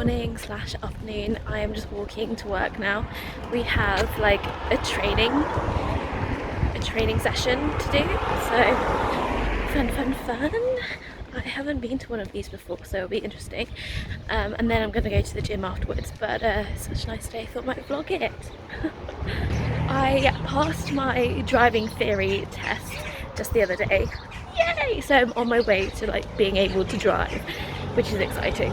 morning slash afternoon. I am just walking to work now. We have like a training session to do, so fun. I haven't been to one of these before, so it'll be interesting. And then I'm gonna go to the gym afterwards, but it's such a nice day, I thought I might vlog it. I passed my driving theory test just the other day. Yay! So I'm on my way to like being able to drive, which is exciting.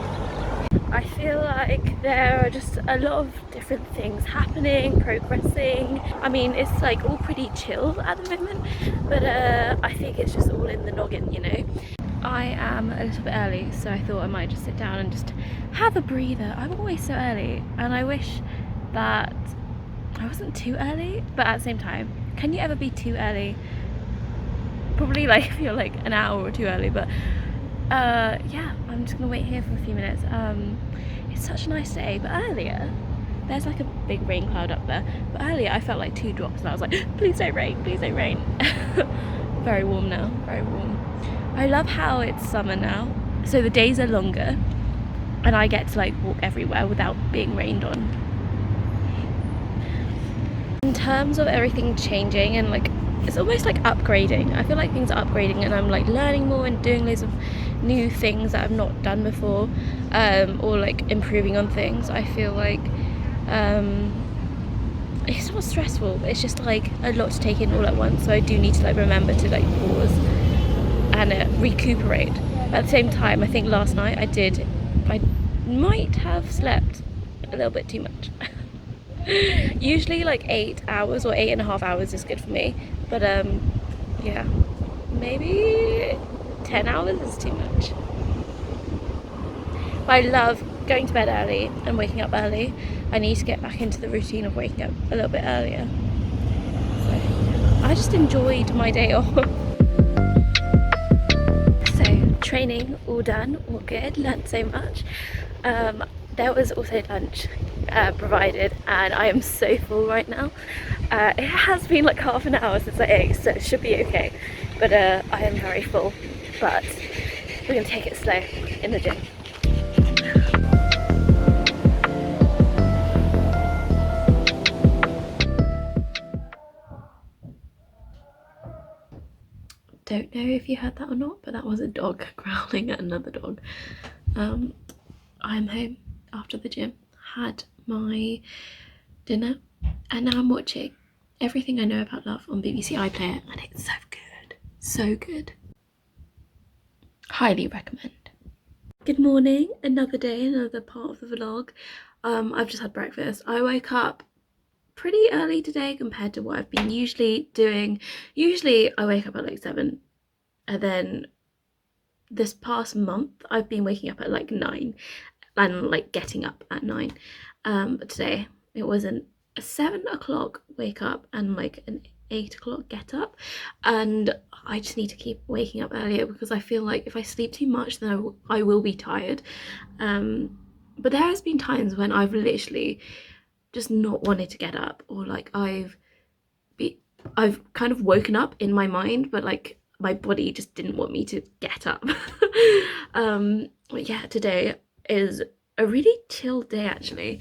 I feel like there are just a lot of different things happening, progressing. I mean, it's like all pretty chill at the moment, but I think it's just all in the noggin, you know. I am a little bit early, so I thought I might just sit down and just have a breather. I'm always so early, and I wish that I wasn't too early, but at the same time, can you ever be too early? Probably like if you're like an hour or two early, but yeah, I'm just gonna wait here for a few minutes. It's such a nice day, but earlier there's like a big rain cloud up there, but earlier I felt like 2 drops and I was like, please don't rain, please don't rain. Very warm now, very warm. I love how it's summer now, so the days are longer and I get to like walk everywhere without being rained on. In terms of everything changing and like it's almost like upgrading. I feel like things are upgrading and I'm like learning more and doing loads of new things that I've not done before, or like improving on things. I feel like it's not stressful, it's just like a lot to take in all at once, so I do need to like remember to like pause and recuperate. At the same time, I think last night I might have slept a little bit too much. Usually like 8 hours or 8.5 hours is good for me, but yeah, maybe 10 hours is too much. But I love going to bed early and waking up early. I need to get back into the routine of waking up a little bit earlier. So I just enjoyed my day off. So training all done, all good, learned so much. There was also lunch provided and I am so full right now. It has been like half an hour since I ate, so it should be okay, but I am very full, but we're gonna take it slow in the gym. Don't know if you heard that or not, but that was a dog growling at another dog. I'm home after the gym, had my dinner, and now I'm watching Everything I Know About Love on BBC iPlayer, and it's so good, so good. Highly recommend. Good morning, another day, another part of the vlog. I've just had breakfast. I woke up pretty early today compared to what I've been usually doing. Usually I wake up at like 7, and then this past month I've been waking up at like 9 and like getting up at 9. But today it was a 7 o'clock wake up and like an 8 o'clock get up, and I just need to keep waking up earlier because I feel like if I sleep too much then I will be tired. But there has been times when I've literally just not wanted to get up, or like I've kind of woken up in my mind but like my body just didn't want me to get up. But yeah, today is a really chill day actually.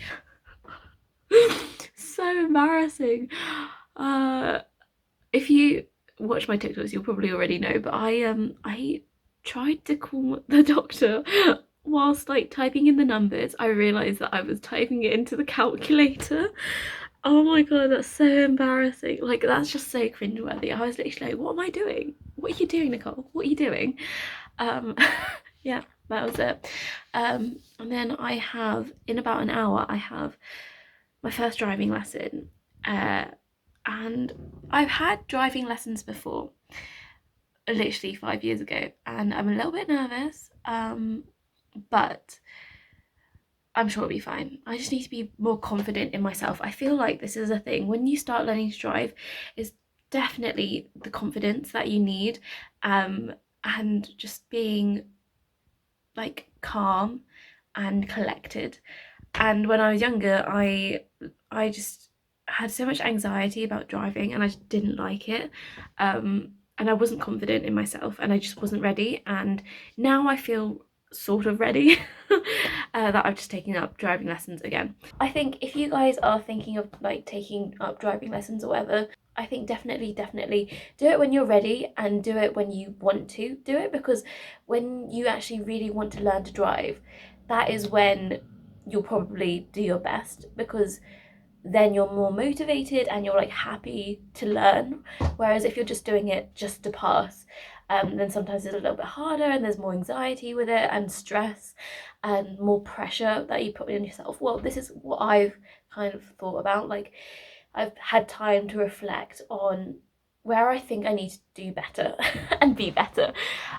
So embarrassing. If you watch my TikToks you'll probably already know, but I tried to call the doctor whilst like typing in the numbers. I realized that I was typing it into the calculator. Oh my god, that's so embarrassing. Like that's just so cringeworthy. I was literally like, what am I doing? What are you doing, Nicole? What are you doing? Yeah, that was it. And then I have, in about an hour, I have my first driving lesson. And I've had driving lessons before, literally 5 years ago, and I'm a little bit nervous, but I'm sure it'll be fine. I just need to be more confident in myself. I feel like this is a thing. When you start learning to drive, it's definitely the confidence that you need, and just being like calm and collected. And when I was younger, I just had so much anxiety about driving and I just didn't like it. And I wasn't confident in myself and I just wasn't ready. And now I feel sort of ready that I've just taken up driving lessons again. I think if you guys are thinking of like taking up driving lessons or whatever, I think definitely do it when you're ready and do it when you want to do it, because when you actually really want to learn to drive, that is when you'll probably do your best, because then you're more motivated and you're like happy to learn. Whereas if you're just doing it just to pass, then sometimes it's a little bit harder and there's more anxiety with it and stress and more pressure that you put on yourself. Well, this is what I've kind of thought about. Like, I've had time to reflect on where I think I need to do better and be better.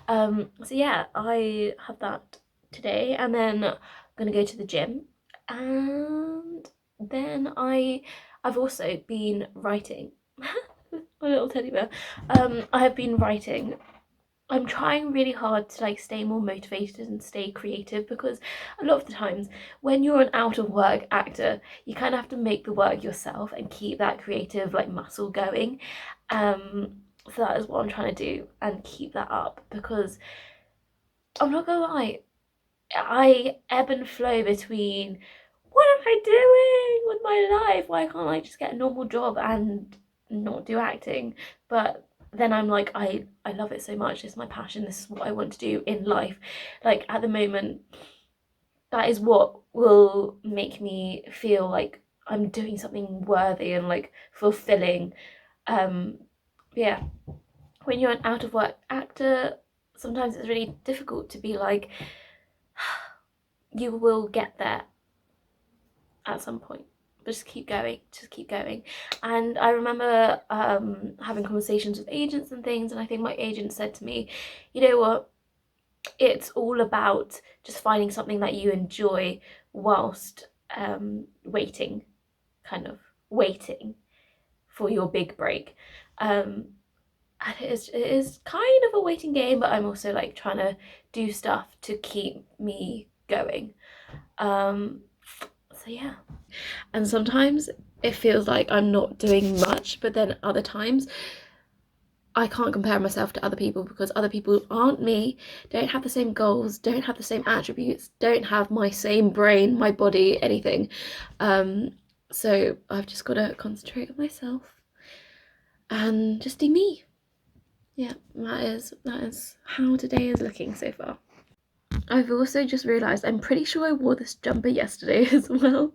So yeah, I have that today, and then I'm gonna go to the gym, and then I've also been writing. My little teddy bear. I have been writing. I'm trying really hard to like stay more motivated and stay creative, because a lot of the times when you're an out of work actor, you kind of have to make the work yourself and keep that creative like muscle going. So that is what I'm trying to do and keep that up, because I'm not gonna lie, I ebb and flow between what am I doing with my life? Why can't I just get a normal job and not do acting? But then I'm like, I love it so much. It's my passion. This is what I want to do in life. Like at the moment, that is what will make me feel like I'm doing something worthy and like fulfilling. Yeah, when you're an out of work actor, sometimes it's really difficult to be like, you will get there at some point, but just keep going. And I remember having conversations with agents and things, and I think my agent said to me, you know what, it's all about just finding something that you enjoy whilst waiting for your big break. And it is kind of a waiting game, but I'm also like trying to do stuff to keep me going. So yeah. And sometimes it feels like I'm not doing much, but then other times I can't compare myself to other people, because other people aren't me, don't have the same goals, don't have the same attributes, don't have my same brain, my body, anything. So I've just got to concentrate on myself and just do me. Yeah, that is how today is looking so far. I've also just realised I'm pretty sure I wore this jumper yesterday as well.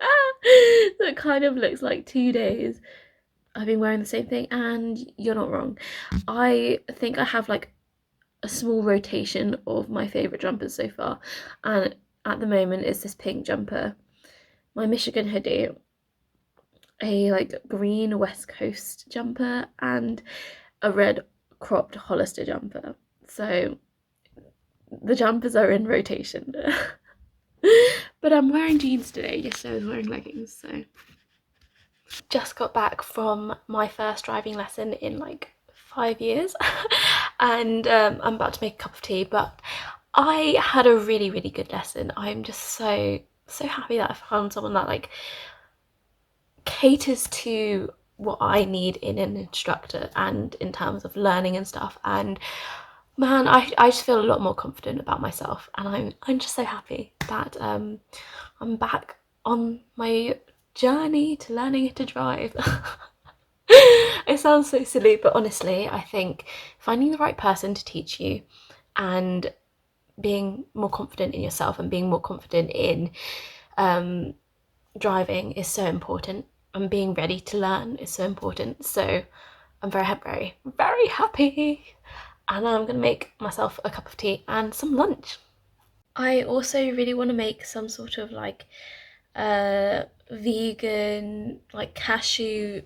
So it kind of looks like 2 days I've been wearing the same thing, and you're not wrong. I think I have like a small rotation of my favourite jumpers so far, and at the moment it's this pink jumper, my Michigan hoodie, a like green West Coast jumper, and a red cropped Hollister jumper. So the jumpers are in rotation. But I'm wearing jeans today. Yesterday I was wearing leggings. So just got back from my first driving lesson in like 5 years. And I'm about to make a cup of tea, but I had a really good lesson. I'm just so happy that I found someone that like caters to what I need in an instructor and in terms of learning and stuff. And man, I just feel a lot more confident about myself, and I'm just so happy that I'm back on my journey to learning to drive. It sounds so silly, but honestly, I think finding the right person to teach you and being more confident in yourself and being more confident in driving is so important, and being ready to learn is so important. So I'm very happy, and I'm gonna make myself a cup of tea and some lunch. I also really want to make some sort of like vegan like cashew,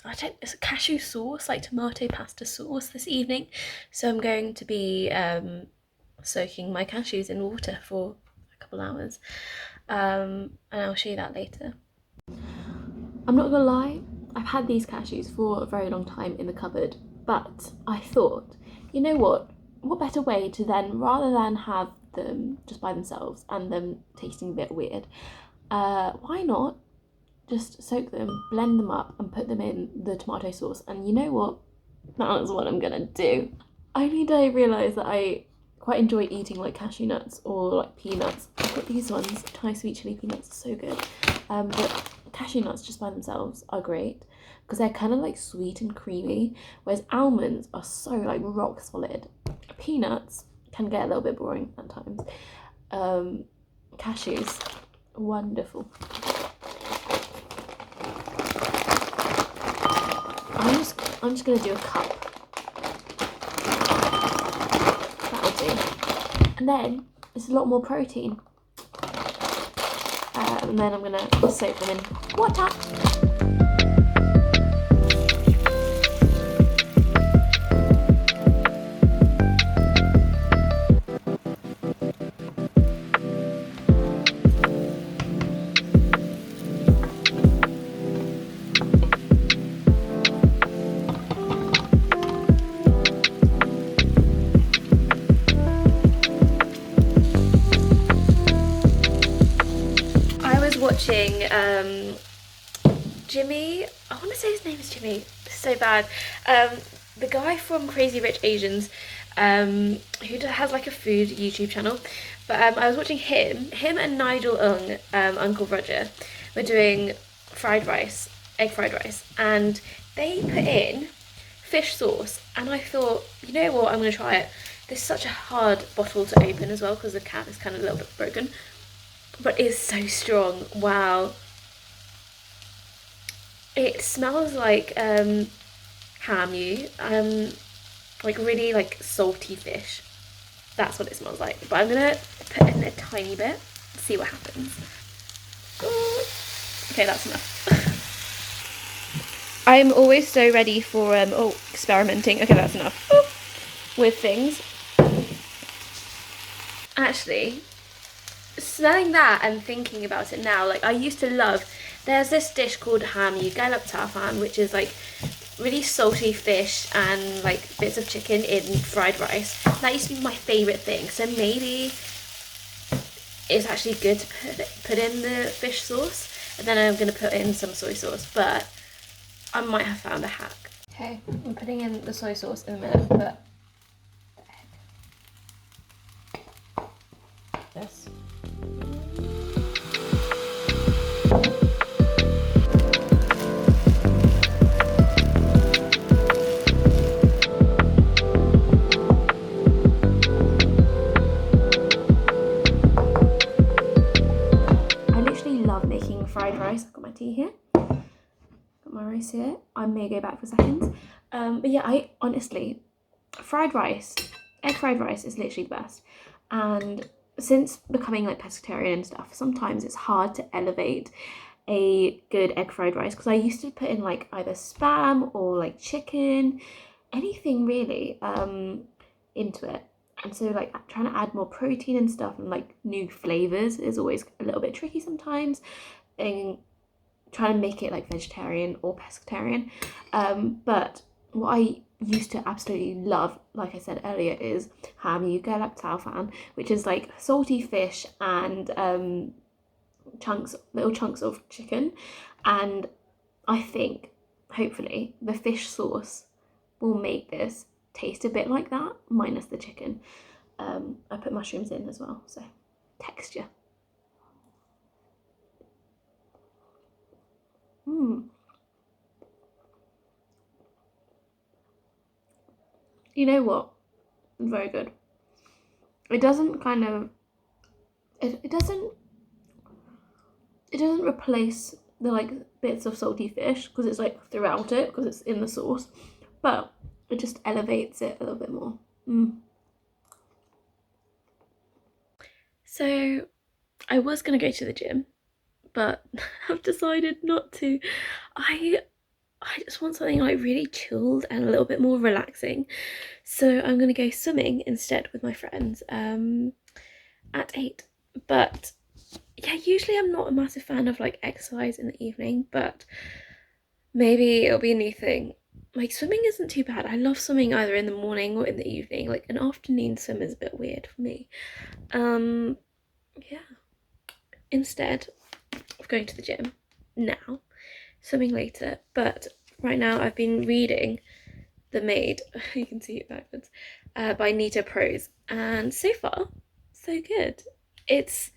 it's a cashew sauce, like tomato pasta sauce this evening. So I'm going to be soaking my cashews in water for a couple hours, and I'll show you that later. I'm not gonna lie, I've had these cashews for a very long time in the cupboard, but I thought, you know what better way to then, rather than have them just by themselves and them tasting a bit weird, why not just soak them, blend them up and put them in the tomato sauce? And you know what, that's what I'm gonna do. Only did I realise that I quite enjoy eating like cashew nuts or like peanuts. I've got these ones, Thai sweet chili peanuts, are so good. But cashew nuts just by themselves are great because they're kind of like sweet and creamy, whereas almonds are so like rock solid. Peanuts can get a little bit boring at times. Cashews, wonderful. I'm just gonna do a cup. That'll do. And then it's a lot more protein. And then I'm gonna soak them in water. Watching Jimmy, I want to say his name is Jimmy, it's so bad, the guy from Crazy Rich Asians, who has like a food YouTube channel, but I was watching him and Nigel Ng, Uncle Roger, were doing fried rice, egg fried rice, and they put in fish sauce, and I thought, you know what, I'm going to try it. This is such a hard bottle to open as well because the cap is kind of a little bit broken. But it's so strong. Wow. It smells like hamu, like really like salty fish. That's what it smells like. But I'm gonna put in a tiny bit, see what happens. Okay, that's enough. I'm always so ready for experimenting. Okay, that's enough with things. Actually, smelling that and thinking about it now, like I used to love, there's this dish called hamu galap, which is like really salty fish and like bits of chicken in fried rice. That used to be my favourite thing, so maybe it's actually good to put in the fish sauce, and then I'm going to put in some soy sauce, but I might have found a hack. Okay, I'm putting in the soy sauce in a minute, but this. Fried rice. I've got my tea here, got my rice here. I may go back for seconds, but yeah, I honestly, fried rice, egg fried rice is literally the best. And since becoming like pescatarian and stuff, sometimes it's hard to elevate a good egg fried rice because I used to put in like either spam or like chicken, anything really, into it. And so like trying to add more protein and stuff and like new flavors is always a little bit tricky sometimes, and trying to make it like vegetarian or pescatarian. But what I used to absolutely love, like I said earlier, is hamu galap, which is like salty fish and little chunks of chicken. And I think hopefully the fish sauce will make this taste a bit like that, minus the chicken. I put mushrooms in as well, so texture. You know what? Very good. It doesn't kind of, it doesn't replace the like bits of salty fish because it's like throughout it because it's in the sauce, but it just elevates it a little bit more. So I was gonna go to the gym, but I've decided not to. I just want something like really chilled and a little bit more relaxing, so I'm gonna go swimming instead with my friends at 8. But yeah, usually I'm not a massive fan of like exercise in the evening, but maybe it'll be a new thing. Like swimming isn't too bad. I love swimming either in the morning or in the evening. Like an afternoon swim is a bit weird for me. Yeah, instead of going to the gym now, swimming later. But right now I've been reading The Maid. You can see it backwards. by Nita Prose, and so far, so good. It's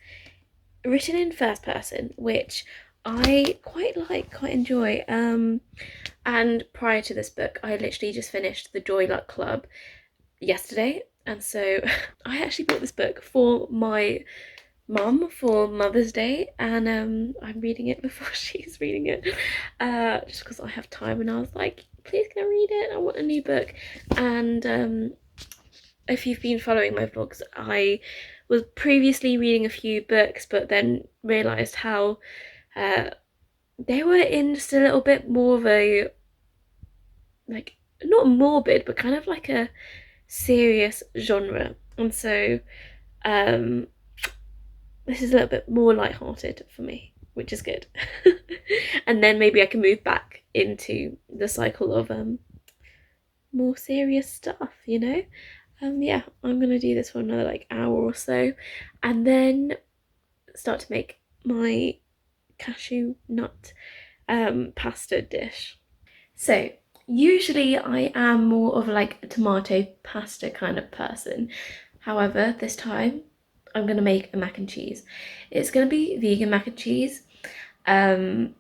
written in first person, which I quite enjoy. And prior to this book, I literally just finished the Joy Luck Club yesterday, and so I actually bought this book for my mum for Mother's Day, and I'm reading it before she's reading it, just because I have time, and I was like, please can I read it? I want a new book. And if you've been following my vlogs, I was previously reading a few books, but then realised how they were in just a little bit more of a, like, not morbid, but kind of like a serious genre. And so this is a little bit more lighthearted for me, which is good. And then maybe I can move back into the cycle of more serious stuff, you know? Yeah, I'm gonna do this for another like hour or so, and then start to make my cashew nut pasta dish. So usually I am more of like a tomato pasta kind of person. However, this time I'm gonna make a mac and cheese. It's gonna be vegan mac and cheese. I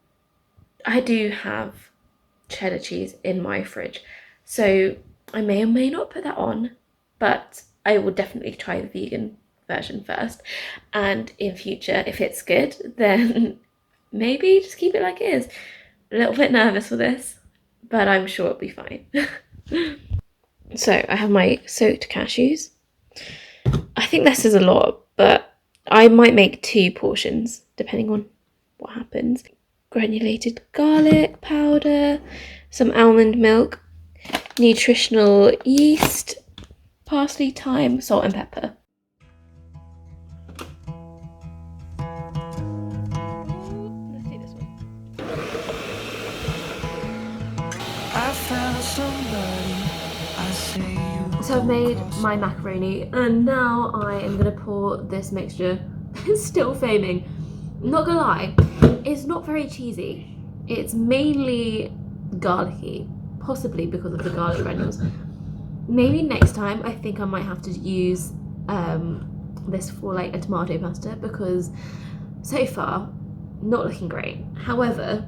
do have cheddar cheese in my fridge, so I may or may not put that on, but I will definitely try the vegan version first, and in future, if it's good, then maybe just keep it like it is. A little bit nervous for this, but I'm sure it'll be fine. So I have my soaked cashews. I think this is a lot, but I might make 2 portions depending on what happens. Granulated garlic powder, some almond milk, nutritional yeast, parsley, thyme, salt and pepper. Let's do this one. I found somebody, I say. So I've made my macaroni, and now I am gonna pour this mixture. It's still foaming. Not gonna lie, it's not very cheesy. It's mainly garlicky, possibly because of the garlic granules. Maybe next time I think I might have to use this for like a tomato pasta, because so far not looking great. However,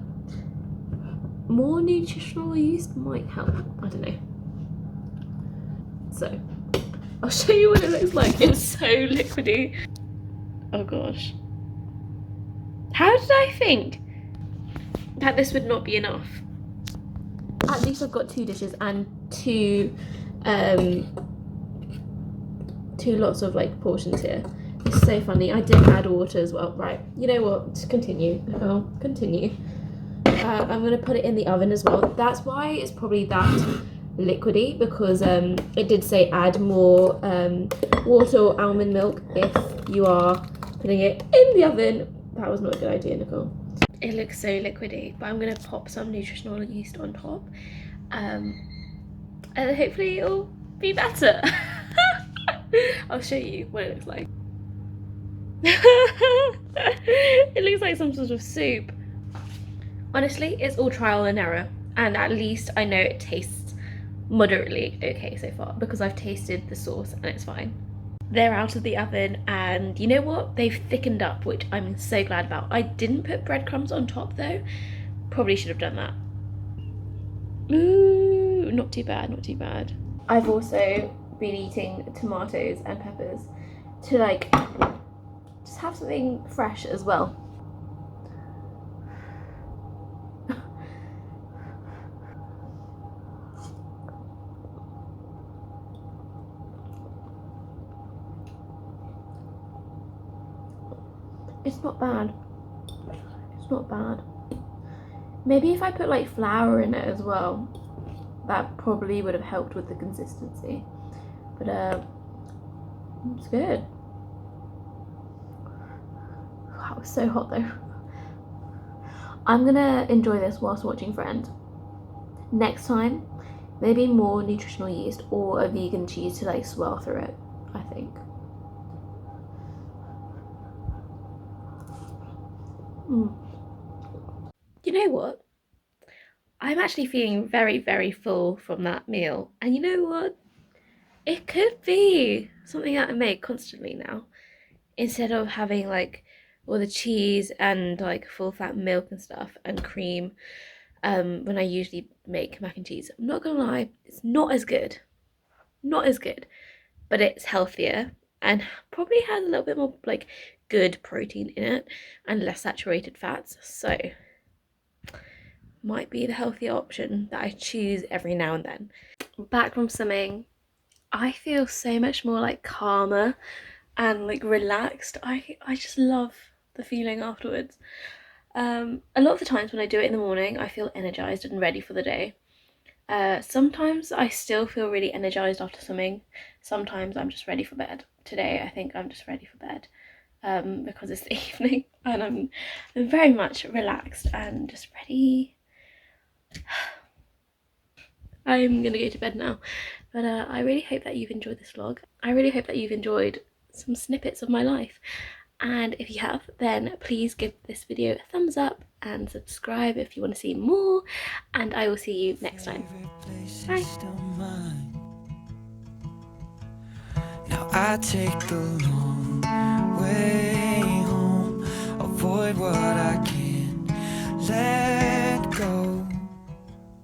more nutritional yeast might help. I don't know. So I'll show you what it looks like. It's so liquidy. Oh gosh. How did I think that this would not be enough? At least I've got 2 dishes and two lots of like portions here. It's so funny. I did add water as well. Right, you know what? Just continue. I'll continue. I'm gonna put it in the oven as well. That's why it's probably that liquidy, because it did say add more water or almond milk if you are putting it in the oven. That was not a good idea, Nicole. It looks so liquidy, but I'm gonna pop some nutritional yeast on top, and hopefully it'll be better. I'll show you what it looks like. It looks like some sort of soup. Honestly, it's all trial and error, and at least I know it tastes moderately okay so far, because I've tasted the sauce and it's fine. They're out of the oven, and you know what? They've thickened up, which I'm so glad about. I didn't put breadcrumbs on top though. Probably should have done that. Ooh, not too bad, not too bad. I've also been eating tomatoes and peppers to like just have something fresh as well. It's not bad. It's not bad. Maybe if I put like flour in it as well, that probably would have helped with the consistency. But it's good. Wow, it's so hot though. I'm gonna enjoy this whilst watching Friends. Next time, maybe more nutritional yeast or a vegan cheese to like swirl through it, I think. You know what? I'm actually feeling very, very full from that meal. And you know what? It could be something that I make constantly now, instead of having like all the cheese and like full fat milk and stuff and cream. When I usually make mac and cheese, I'm not gonna lie, it's not as good. Not as good, but it's healthier and probably has a little bit more like good protein in it and less saturated fats. So might be the healthier option that I choose every now and then. Back from swimming, I feel so much more like calmer and like relaxed. I just love the feeling afterwards. A lot of the times when I do it in the morning, I feel energized and ready for the day. Sometimes I still feel really energized after swimming. Sometimes I'm just ready for bed. Today I think I'm just ready for bed, because it's the evening and I'm very much relaxed and just ready. I'm gonna go to bed now, but I really hope that you've enjoyed this vlog. I really hope that you've enjoyed some snippets of my life, and if you have, then please give this video a thumbs up and subscribe if you want to see more, and I will see you next time. Bye. Now I take the long way